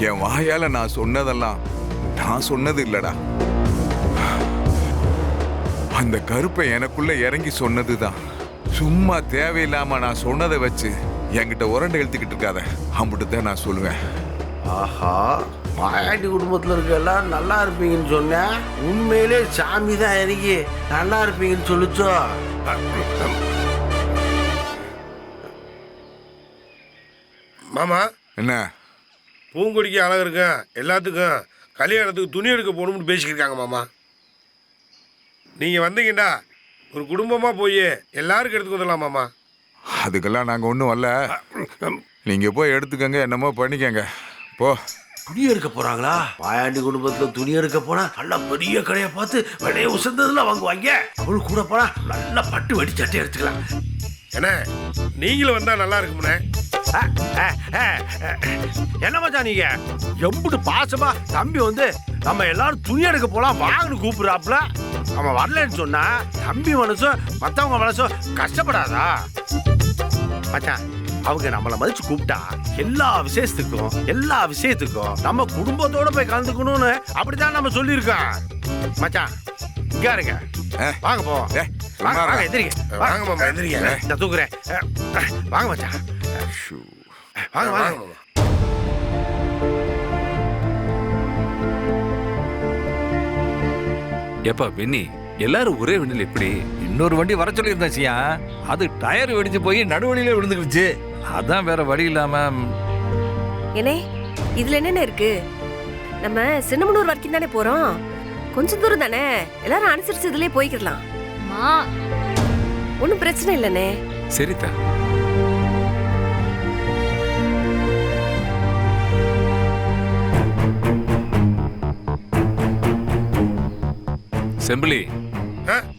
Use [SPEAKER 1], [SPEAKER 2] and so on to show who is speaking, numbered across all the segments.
[SPEAKER 1] என் வாயால நான் சொன்னதெல்லாம் நான் சொன்னது இல்லடா. அந்த கருப்பை எனக்குள்ள இறங்கி சொன்னதுதான். சும்மா தேவையில்லாம நான் சொன்னதை வச்சு என்கிட்ட உரண்டை எழுத்துக்கிட்டு இருக்காத. அம்பிட்டுதான் நான் சொல்லுவேன்.
[SPEAKER 2] ஆஹா, மாயாண்டி குடும்பத்தில் இருக்க எல்லாம் நல்லா இருப்பீங்கன்னு சொன்னேன். உண்மையிலே சாமி தான் இறங்கி நல்லா இருப்பீங்கன்னு சொல்லிச்சோ.
[SPEAKER 3] மாமா
[SPEAKER 1] என்ன
[SPEAKER 3] பூங்கொடிக்கு அழகு இருக்கும், எல்லாத்துக்கும் கல்யாணத்துக்கு துணி எடுக்க போகணும்னு பேசிக்கிருக்காங்க மாமா. நீங்கள் வந்தீங்கடா ஒரு குடும்பமாக போய் எல்லாருக்கும் எடுத்துக்கு வந்துடலாம் மாமா.
[SPEAKER 1] அதுக்கெல்லாம் நாங்கள் ஒன்றும் வரல. நீங்கள் போய் எடுத்துக்கங்க, என்னமோ பண்ணிக்கங்க போ.
[SPEAKER 2] துணி எடுக்க போறாங்களா? மாயாண்டி குடும்பத்துல துணி எடுக்க போனா நல்ல பெரிய கடையை பார்த்து விலையை உசந்ததுல வாங்குவாங்க. அவளு கூட போனா நல்ல பட்டு வெடி சட்டை எடுத்துக்கலாம்.
[SPEAKER 3] என்ன நீங்களும் வந்தால் நல்லா இருக்கும்ண்ணே.
[SPEAKER 2] என்ன மச்சான் நீங்க எம்பிட்டு பாசமா தம்பி வந்து நம்ம எல்லாரும் துணி எடுக்க போலாம் வாங்கன்னு கூப்பிடுறாப்புல. அவன் வரலன்னு சொன்னா தம்பி மனசும் மத்தவங்க மனசும் கஷ்டப்படாதா மச்சான்? அவங்க நம்மளை மதிச்சு கூப்பிட்டா எல்லா விஷயத்துக்கும் நம்ம குடும்பத்தோட போய் கலந்துக்கணும்னு அப்படித்தான் நம்ம சொல்லியிருக்கோம் மச்சான். இங்க இருங்க, வாங்க போவோம். வாங்க எந்திரிங்க,
[SPEAKER 3] வாங்க மாமா எந்திரிங்க.
[SPEAKER 2] நான் தூக்குறேன். வாங்க மச்சான், வாங்க வாங்க.
[SPEAKER 4] ஏப்பா பென்னி, எல்லாரும் ஒரே வண்டியில் எப்படி?
[SPEAKER 5] இன்னொரு வண்டி வர சொல்லியிருந்தாச்சியா, அது டயர் வெடிச்சு போய் நடுவழியில விழுந்துக்கிடுச்சு. அதான் வேற வழி இல்லாம.
[SPEAKER 6] ஏனே இதுல என்னென்ன இருக்கு? நம்ம சின்னமனூர் வரைக்கும் தானே போறோம், கொஞ்சம் தூரம் தானே, எல்லாரும் அனுசரிச்சு இதுலயே போய்க்கிடலாம். ஒன்னும் பிரச்சனை இல்லனே.
[SPEAKER 4] சரிதா. செம்பிளி,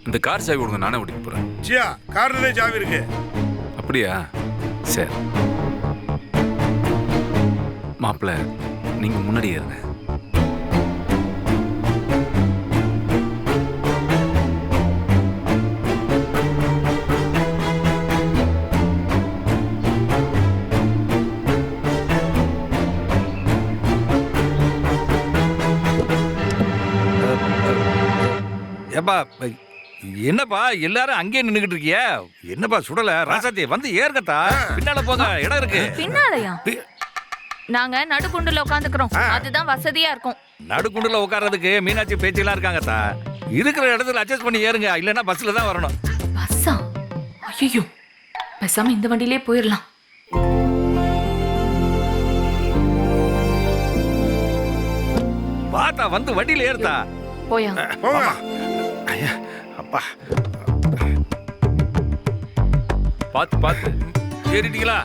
[SPEAKER 4] இந்த கார் சாவி கொடுங்க, நானே ஓட்டிட்டு போறேன்.
[SPEAKER 3] ஜியா கார்ல தான் சாவி இருக்கு.
[SPEAKER 4] அப்படியா? சரி மாப்பிள்ள, நீங்க முன்னாடி ஏறுங்க.
[SPEAKER 5] ஏப்பா என்னப்பா எல்லாரும் அங்கேயே நின்னுகிட்டு இருக்கிய? என்னப்பா சுடல? ராசாத்தி வந்து ஏற்கத்தா, பின்னால போங்க, இடம் இருக்கு.
[SPEAKER 7] பின்னாலயா? நாங்க நடுக்குண்டுல உட்காந்துக்கிறோம், அதுதான் வசதியா இருக்கும்.
[SPEAKER 5] நடுக்குண்டுல உட்கார்றதுக்கு மீனாட்சி பேச்செல்லாம் இருக்காங்கத்தா. இருக்கிற இடத்துல அட்ஜஸ்ட் பண்ணி ஏறுங்க, இல்லைன்னா பஸ்ல தான் வரணும்.
[SPEAKER 7] பஸ்ஸா? ஐயோ, பேசாம இந்த வண்டியிலே போயிடலாம்.
[SPEAKER 5] பாத்தா வந்து வண்டியில ஏறுதா.
[SPEAKER 7] போயா
[SPEAKER 3] போங்க.
[SPEAKER 2] அப்பா
[SPEAKER 4] பார்த்து பார்த்து ஏறிட்டீங்களா?